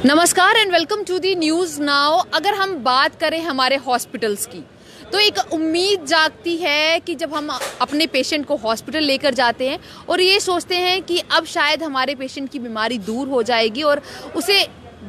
नमस्कार and welcome to the News Now. अगर हम बात करें हमारे हॉस्पिटल्स की तो एक उम्मीद जागती है कि जब हम अपने पेशेंट को हॉस्पिटल लेकर जाते हैं और ये सोचते हैं कि अब शायद हमारे पेशेंट की बीमारी दूर हो जाएगी और उसे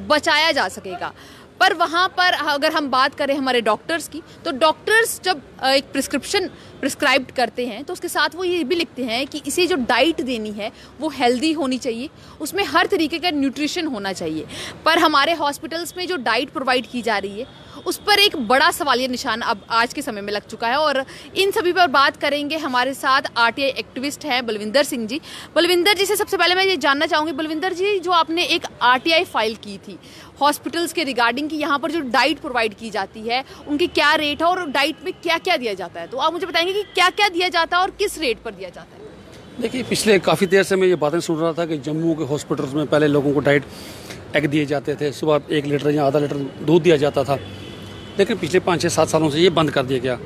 बचाया जा सकेगा, पर वहाँ पर अगर हम बात करें हमारे डॉक्टर्स की तो डॉक्टर्स जब एक प्रिस्क्रिप्शन प्रिस्क्राइब करते हैं तो उसके साथ वो ये भी लिखते हैं कि इसे जो डाइट देनी है वो हेल्दी होनी चाहिए, उसमें हर तरीके का न्यूट्रिशन होना चाहिए। पर हमारे हॉस्पिटल्स में जो डाइट प्रोवाइड की जा रही है उस पर एक बड़ा सवालिया निशान अब आज के समय में लग चुका है और इन सभी पर बात करेंगे। हमारे साथ आरटीआई एक्टिविस्ट हैं बलविंदर सिंह जी। बलविंदर जी से सबसे पहले मैं ये जानना चाहूँगी, बलविंदर जी, जो आपने एक आरटीआई फाइल की थी हॉस्पिटल्स के रिगार्डिंग कि यहाँ पर जो डाइट प्रोवाइड की जाती है उनकी क्या रेट है और डाइट में क्या क्या दिया जाता है, तो आप मुझे बताएंगे कि क्या क्या दिया जाता है और किस रेट पर दिया जाता है? देखिए, पिछले काफ़ी देर से मैं ये बातें सुन रहा था कि जम्मू के हॉस्पिटल्स में पहले लोगों को डाइट एग दिए जाते थे, सुबह 1 लीटर या आधा लीटर दूध दिया जाता था, लेकिन पिछले 5-6-7 सालों से ये बंद कर दिया गया।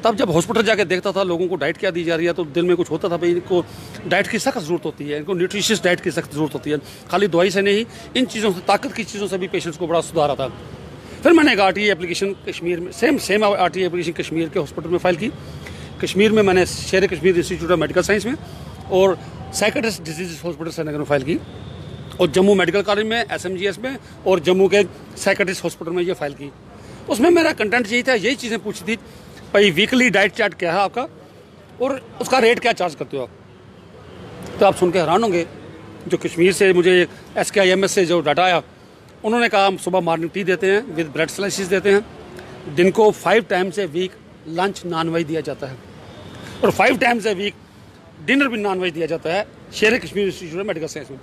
तब जब हॉस्पिटल जाके देखता था लोगों को डाइट क्या दी जा रही है तो दिल में कुछ होता था, भाई इनको डाइट की सख्त ज़रूरत होती है, इनको न्यूट्रिशियस डाइट की सख्त ज़रूरत होती है। खाली दवाई से नहीं, इन चीज़ों से, ताकत की चीज़ों से भी पेशेंट्स को बड़ा सुधार आता। फिर मैंने एक आरटीआई एप्लीकेशन कश्मीर में, सेम आरटीआई एप्लीकेशन कश्मीर के हॉस्पिटल में फ़ाइल की। कश्मीर में मैंने शेर Kashmir institute of medical science में और साइकेट्रिस्ट डिजीज हॉस्पिटल श्रीनगर में फ़ाइल की, और जम्मू मेडिकल कॉलेज में, SMGS में, और जम्मू के साइकेट्रिस्ट हॉस्पिटल में ये फ़ाइल की। उसमें मेरा कंटेंट यही था, यही चीज़ें पूछी थी, भाई वीकली डाइट चार्ट क्या है आपका और उसका रेट क्या चार्ज करते हो आप। तो आप सुन के हैरान होंगे, जो कश्मीर से मुझे SKIMS से जो डाटा आया, उन्होंने कहा हम सुबह मॉर्निंग टी देते हैं विद ब्रेड स्लाइसिस देते हैं, दिन को 5 times a week lunch non veg दिया जाता है और 5 टाइम्स ए वीक डिनर भी नॉन वेज दिया जाता है शेर Kashmir institute of medical science में।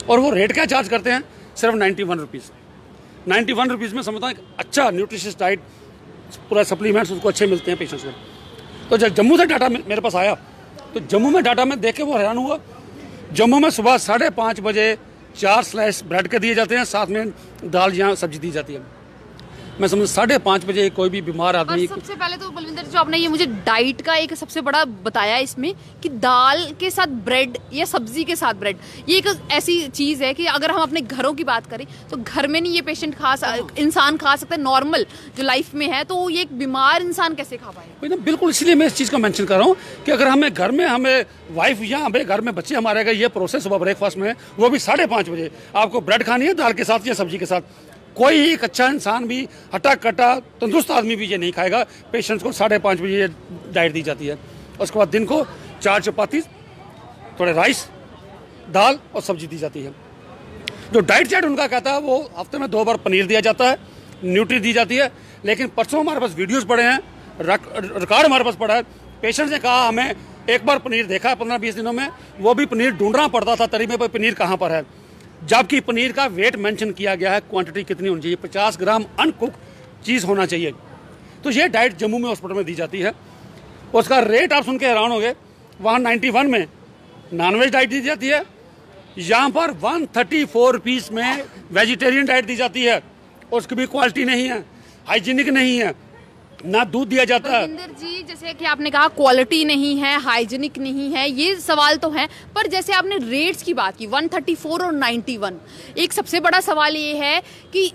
और वो रेट क्या चार्ज करते हैं? सिर्फ 91 रुपीज़। 91 रुपीज़ में समझता हूँ एक अच्छा न्यूट्रिशियस डाइट, पूरा सप्लीमेंट्स उसको अच्छे मिलते हैं पेशेंट्स को। तो जब जम्मू से डाटा मेरे पास आया तो जम्मू में डाटा में देख के वो हैरान हुआ। जम्मू में सुबह 5:30 बजे 4 स्लाइस ब्रेड के दिए जाते हैं, साथ में दाल या सब्जी दी जाती है। मैं समझ 5:30 बजे कोई भी बीमार आदमी। सबसे पहले तो बलविंदर, जो आपने ये मुझे डाइट का एक सबसे बड़ा बताया इसमें कि दाल के साथ ब्रेड या सब्जी के साथ ब्रेड, ये एक ऐसी चीज़ है कि अगर हम अपने घरों की बात करें तो घर में नहीं ये पेशेंट इंसान खा सकता है, नॉर्मल जो लाइफ में है, तो ये एक बीमार इंसान कैसे खा पाए? बिल्कुल, इसलिए मैं इस चीज़ को मेंशन कर रहा हूँ कि अगर हमें घर में, हमें वाइफ या हमें घर में बच्चे हमारे अगर ये प्रोसेस सुबह ब्रेकफास्ट में, वो भी 5:30 बजे आपको ब्रेड खानी है दाल के साथ या सब्जी के साथ। कोई एक अच्छा इंसान भी, हटा कटा तंदुरुस्त आदमी भी ये नहीं खाएगा। पेशेंट्स को 5:30 बजे डाइट दी जाती है। उसके बाद दिन को 4 चपाती, थोड़े राइस, दाल और सब्जी दी जाती है। जो डाइट चार्ट उनका कहता है वो हफ्ते में 2 बार पनीर दिया जाता है, न्यूट्री दी जाती है। लेकिन परसों हमारे पास वीडियोस पड़े हैं, रिकॉर्ड हमारे पास पड़ा है। पेशेंट्स ने कहा हमें एक बार पनीर देखा है 15-20 दिनों में, वो भी पनीर ढूंढना पड़ता था तरीके पर पनीर कहाँ पर है, जबकि पनीर का वेट मेंशन किया गया है, क्वांटिटी कितनी होनी चाहिए, 50 ग्राम अनकुक चीज़ होना चाहिए। तो ये डाइट जम्मू में हॉस्पिटल में दी जाती है। उसका रेट आप सुन के हैरान होंगे, वहाँ 91 में नॉनवेज डाइट दी जाती है, यहाँ पर 134 रुपीज़ में वेजिटेरियन डाइट दी जाती है। उसकी भी क्वालिटी नहीं है, हाइजीनिक नहीं है, ना दूध दिया जाता है। बलविंदर जी, जैसे कि आपने कहा क्वालिटी नहीं है, हाइजीनिक नहीं है, ये सवाल तो है, पर जैसे आपने रेट्स की बात की 134 और 91, एक सबसे बड़ा सवाल ये है कि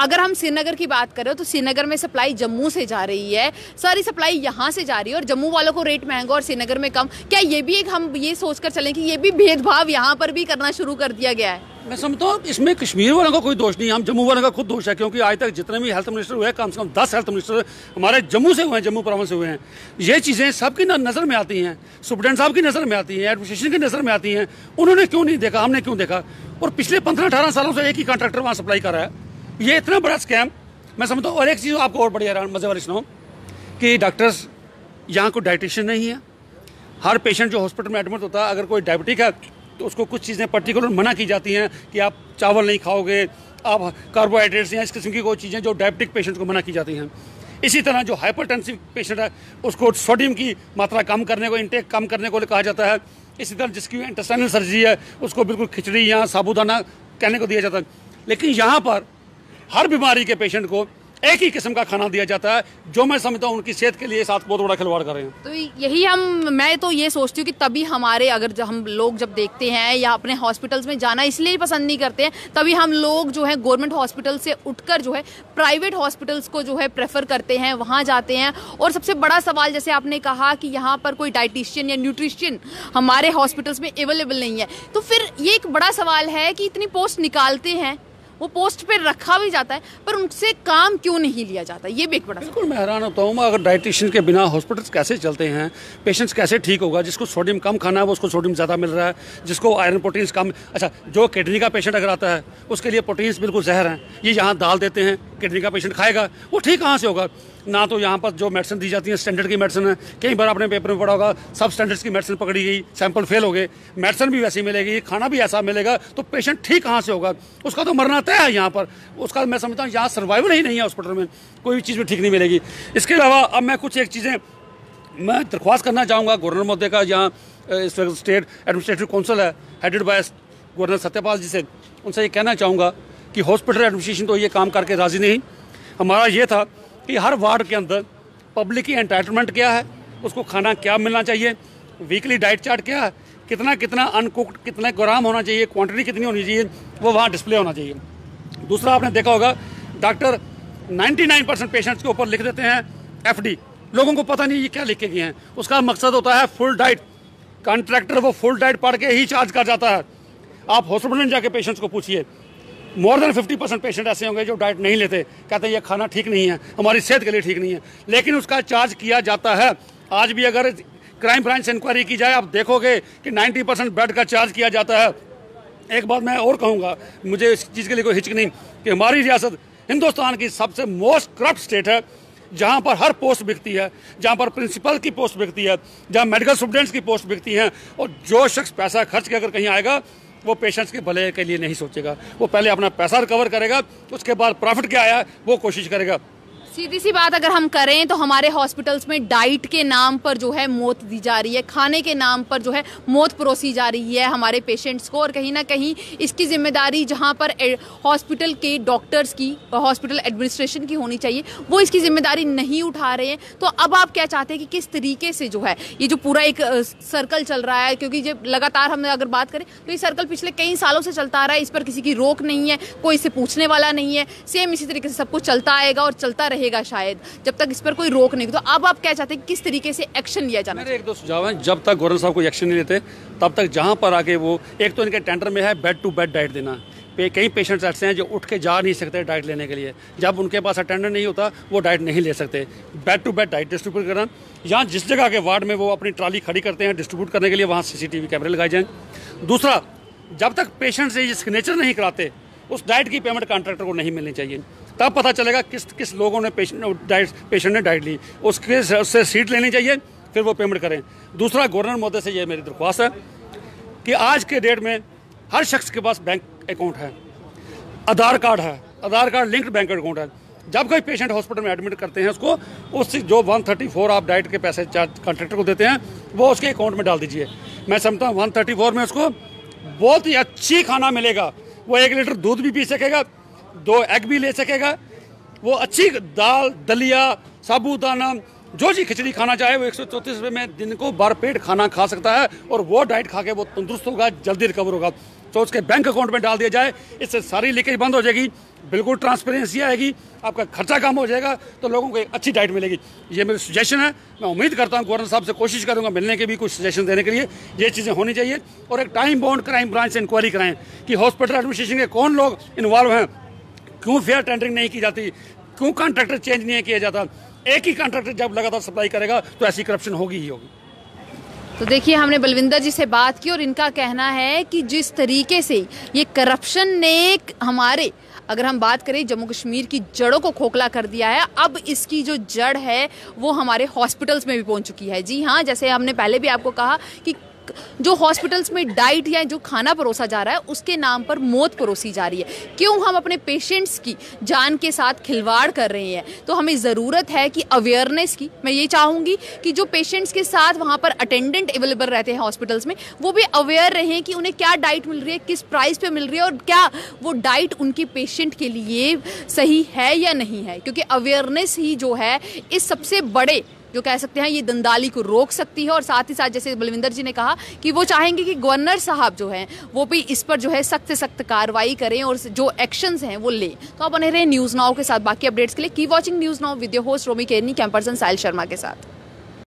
अगर हम श्रीनगर की बात करें तो श्रीनगर में सप्लाई जम्मू से जा रही है, सारी सप्लाई यहाँ से जा रही है और जम्मू वालों को रेट महंगा और श्रीनगर में कम। क्या ये भी एक, हम ये सोचकर चलें कि ये भी भेदभाव यहाँ पर भी करना शुरू कर दिया गया है? मैं समझता हूँ इसमें कश्मीर वालों का कोई दोष नहीं है, हम जम्मू वालों का खुद दोष है, क्योंकि आज तक जितने भी हेल्थ मिनिस्टर हुए कम से कम 10 हेल्थ मिनिस्टर हमारे जम्मू से हुए हैं, जम्मू प्रोविंस से हुए हैं। ये चीज़ें सबकी नज़र में आती हैं, सुप्रीडेंट साहब की नज़र में आती हैं, एडमिनिस्ट्रेशन की नज़र में आती हैं। उन्होंने क्यों नहीं देखा, हमने क्यों देखा? और पिछले 15-18 सालों से एक ही कॉन्ट्रैक्टर वहाँ सप्लाई कर रहा है। ये इतना बड़ा स्कैम मैं समझता हूँ। और एक चीज़ आपको और बड़ी हैरान मज़े वाली सुनाऊँ कि डॉक्टर्स यहाँ कोई डाइटिशियन नहीं है। हर पेशेंट जो हॉस्पिटल में एडमिट होता है, अगर कोई डायबिटिक है तो उसको कुछ चीज़ें पर्टिकुलर मना की जाती हैं कि आप चावल नहीं खाओगे, आप कार्बोहाइड्रेट्स या इस किस्म की कोई चीज़ें जो डायबिटिक पेशेंट को मना की जाती हैं। इसी तरह जो हाइपरटेंसिव पेशेंट है उसको सोडियम की मात्रा कम करने को, इंटेक कम करने को कहा जाता है। इसी तरह जिसकी इंटेस्टाइनल सर्जरी है उसको बिल्कुल खिचड़ी या साबूदाना कहने को दिया जाता है। लेकिन यहाँ पर हर बीमारी के पेशेंट को एक ही किस्म का खाना दिया जाता है, जो मैं समझता हूँ उनकी सेहत के लिए साथ बहुत बड़ा खिलवाड़ कर रहे हैं। तो यही मैं तो ये सोचती हूँ कि तभी हमारे अगर हम लोग जब देखते हैं या अपने हॉस्पिटल्स में जाना इसलिए पसंद नहीं करते हैं, तभी हम लोग जो है गवर्नमेंट हॉस्पिटल से उठकर जो है प्राइवेट हॉस्पिटल्स को जो है प्रेफर करते हैं, वहाँ जाते हैं। और सबसे बड़ा सवाल, जैसे आपने कहा कि यहाँ पर कोई डाइटिशियन या न्यूट्रिशियन हमारे हॉस्पिटल्स में अवेलेबल नहीं है, तो फिर ये एक बड़ा सवाल है कि इतनी पोस्ट निकालते हैं, वो पोस्ट पे रखा भी जाता है, पर उनसे काम क्यों नहीं लिया जाता, ये भी एक बड़ा। बिल्कुल मैं हैरान होता हूँ, अगर डाइटिशियन के बिना हॉस्पिटल्स कैसे चलते हैं, पेशेंट्स कैसे ठीक होगा। जिसको सोडियम कम खाना है वो उसको सोडियम ज़्यादा मिल रहा है, जिसको आयरन प्रोटीन्स कम। अच्छा, जो किडनी का पेशेंट अगर आता है उसके लिए प्रोटीन्स बिल्कुल जहर हैं, ये यहाँ दाल देते हैं, किडनी का पेशेंट खाएगा, वो ठीक कहाँ से होगा। ना तो यहाँ पर जो मेडिसिन दी जाती है स्टैंडर्ड की मेडिसिन है, कई बार आपने पेपर में पढ़ा होगा सब स्टैंडर्ड्स की मेडिसिन पकड़ी गई, सैंपल फेल हो गए, मेडिसिन भी वैसी मिलेगी, खाना भी ऐसा मिलेगा, तो पेशेंट ठीक कहाँ से होगा। उसका तो मरना तय है यहाँ पर, उसका मैं समझता हूँ यहाँ सर्वाइवल ही नहीं है, हॉस्पिटल में कोई भी चीज़ में ठीक नहीं मिलेगी। इसके अलावा अब मैं कुछ एक चीज़ें मैं दरख्वास्त करना चाहूँगा गवर्नर महोदय का, यहाँ स्टेट एडमिनिस्ट्रेटिव काउंसिल है हेडेड बाय गवर्नर सत्यपाल जी से, उनसे ये कहना चाहूँगा कि हॉस्पिटल एडमिनिस्ट्रेशन तो ये काम करके राज़ी नहीं। हमारा ये था कि हर वार्ड के अंदर पब्लिक की एंटाइटलमेंट क्या है, उसको खाना क्या मिलना चाहिए, वीकली डाइट चार्ट क्या है, कितना कितना अनकुक्ड कितने ग्राम होना चाहिए, क्वांटिटी कितनी होनी चाहिए, वो वहाँ डिस्प्ले होना चाहिए। दूसरा, आपने देखा होगा डॉक्टर 99% पेशेंट्स के ऊपर लिख देते हैं FD, लोगों को पता नहीं ये क्या लिख के गए हैं। उसका मकसद होता है फुल डाइट, कॉन्ट्रैक्टर वो फुल डाइट पढ़ के ही चार्ज कर जाता है। आप हॉस्पिटल में जाके पेशेंट्स को पूछिए, मोर देन 50% पेशेंट ऐसे होंगे जो डाइट नहीं लेते, कहते हैं ये खाना ठीक नहीं है, हमारी सेहत के लिए ठीक नहीं है, लेकिन उसका चार्ज किया जाता है। आज भी अगर क्राइम ब्रांच से इंक्वायरी की जाए, आप देखोगे कि 90% बेड का चार्ज किया जाता है। एक बात मैं और कहूँगा, मुझे इस चीज़ के लिए कोई हिचक नहीं कि हमारी रियासत हिंदुस्तान की सबसे मोस्ट करप्ट स्टेट है, जहाँ पर हर पोस्ट बिकती है, जहाँ पर प्रिंसिपल की पोस्ट बिकती है, जहाँ मेडिकल स्टूडेंट्स की पोस्ट बिकती हैं, और जो शख्स पैसा खर्च के अगर कहीं आएगा वो पेशेंट्स के भले के लिए नहीं सोचेगा, वो पहले अपना पैसा रिकवर करेगा, उसके बाद प्रॉफिट क्या आया वो कोशिश करेगा। सीधी सी बात अगर हम करें तो हमारे हॉस्पिटल्स में डाइट के नाम पर जो है मौत दी जा रही है, खाने के नाम पर जो है मौत परोसी जा रही है हमारे पेशेंट्स को, और कहीं ना कहीं इसकी जिम्मेदारी जहां पर हॉस्पिटल के डॉक्टर्स की, हॉस्पिटल एडमिनिस्ट्रेशन की होनी चाहिए, वो इसकी जिम्मेदारी नहीं उठा रहे हैं। तो अब आप क्या चाहते हैं कि किस तरीके से जो है ये जो पूरा एक सर्कल चल रहा है, क्योंकि जब लगातार हम अगर बात करें तो ये सर्कल पिछले कई सालों से चलता आ रहा है, इस पर किसी की रोक नहीं है, कोई इसे पूछने वाला नहीं है, सेम इसी तरीके से सब कुछ चलता आएगा और चलता रहेगा शायद जब तक इस पर कोई रोक नहीं। तो अब आप क्या चाहते हैं किस तरीके से एक्शन लिया जाना? मेरे एक दो सुझाव हैं, जब तक गवर्नर साहब कोई एक्शन नहीं लेते तब तक जहां पर आगे वो, एक तो इनके टेंडर में है बेड टू बेड डाइट देना, कई पेशेंट्स ऐसे हैं जो उठ के जा नहीं सकते डाइट लेने के लिए, जब उनके पास अटेंडर नहीं होता वो डाइट नहीं ले सकते। Bed to bed diet distribute करना, यहाँ जिस जगह के वार्ड में वो अपनी ट्राली खड़ी करते हैं डिस्ट्रीब्यूट करने के लिए, वहाँ CCTV कैमरे लगाए जाएँ। दूसरा, जब तक पेशेंट से ये सिग्नेचर नहीं कराते उस डाइट की पेमेंट कॉन्ट्रैक्टर को नहीं मिलनी चाहिए। तब पता चलेगा किस लोगों ने पेशेंट ने डाइट ली, उससे सीट लेनी चाहिए, फिर वो पेमेंट करें। दूसरा, गवर्नर महोदय से ये मेरी दरख्वास्त है कि आज के डेट में हर शख्स के पास बैंक अकाउंट है, आधार कार्ड है, आधार कार्ड लिंक्ड बैंक अकाउंट है। जब कोई पेशेंट हॉस्पिटल में एडमिट करते हैं उसको उससे जो 134 आप डाइट के पैसे चार्ज कॉन्ट्रैक्टर को देते हैं वो उसके अकाउंट में डाल दीजिए। मैं समझता हूँ 134 में उसको बहुत ही अच्छी खाना मिलेगा, वो 1 लीटर दूध भी पी सकेगा, 2 एग भी ले सकेगा, वो अच्छी दाल दलिया साबूदाना जो जी खिचड़ी खाना चाहे वो 134 रुपये में दिन को भरपेट खाना खा सकता है, और वो डाइट खा के वो तंदुरुस्त होगा, जल्दी रिकवर होगा। तो उसके बैंक अकाउंट में डाल दिया जाए, इससे सारी लीकेज बंद हो जाएगी, बिल्कुल ट्रांसपेरेंसी आएगी, आपका खर्चा कम हो जाएगा, तो लोगों को एक अच्छी डाइट मिलेगी। ये मेरी सजेशन है, मैं उम्मीद करता हूँ गवर्नर साहब से कोशिश करूँगा मिलने के भी कुछ सजेशन देने के लिए, ये चीज़ें होनी चाहिए। और एक टाइम बाउंड क्राइम ब्रांच से इंक्वायरी कराएं कि हॉस्पिटल एडमिनिस्ट्रेशन के कौन लोग इन्वॉल्व हैं, क्यों फेयर टेंडरिंग नहीं की जाती, क्यों कॉन्ट्रैक्टर चेंज नहीं किया जाता। एक ही कॉन्ट्रैक्टर जब लगातार सप्लाई करेगा तो ऐसी करप्शन होगी ही होगी। तो देखिए, हमने बलविंदर जी से बात की और इनका कहना है कि जिस तरीके से ये करप्शन ने हमारे, अगर हम बात करें जम्मू कश्मीर की जड़ों को खोखला कर दिया है, अब इसकी जो जड़ है वो हमारे हॉस्पिटल्स में भी पहुंच चुकी है। जी हाँ, जैसे हमने पहले भी आपको कहा कि जो हॉस्पिटल्स में डाइट या जो खाना परोसा जा रहा है उसके नाम पर मौत परोसी जा रही है। क्यों हम अपने पेशेंट्स की जान के साथ खिलवाड़ कर रहे हैं? तो हमें ज़रूरत है कि अवेयरनेस की। मैं ये चाहूँगी कि जो पेशेंट्स के साथ वहाँ पर अटेंडेंट अवेलेबल रहते हैं हॉस्पिटल्स में, वो भी अवेयर रहें कि उन्हें क्या डाइट मिल रही है, किस प्राइस पे मिल रही है और क्या वो डाइट उनके पेशेंट के लिए सही है या नहीं है। क्योंकि अवेयरनेस ही जो है इस सबसे बड़े जो कह सकते हैं ये दंदाली को रोक सकती है। और साथ ही साथ जैसे बलविंदर जी ने कहा कि वो चाहेंगे कि गवर्नर साहब जो हैं वो भी इस पर जो है सख्त से सख्त कार्रवाई करें और जो एक्शंस हैं वो लें। तो आप बने रहे न्यूज़ नाउ के साथ। बाकी अपडेट्स के लिए keep watching news now with your host Romi Kerni, कैंपरसन साहिल शर्मा के साथ।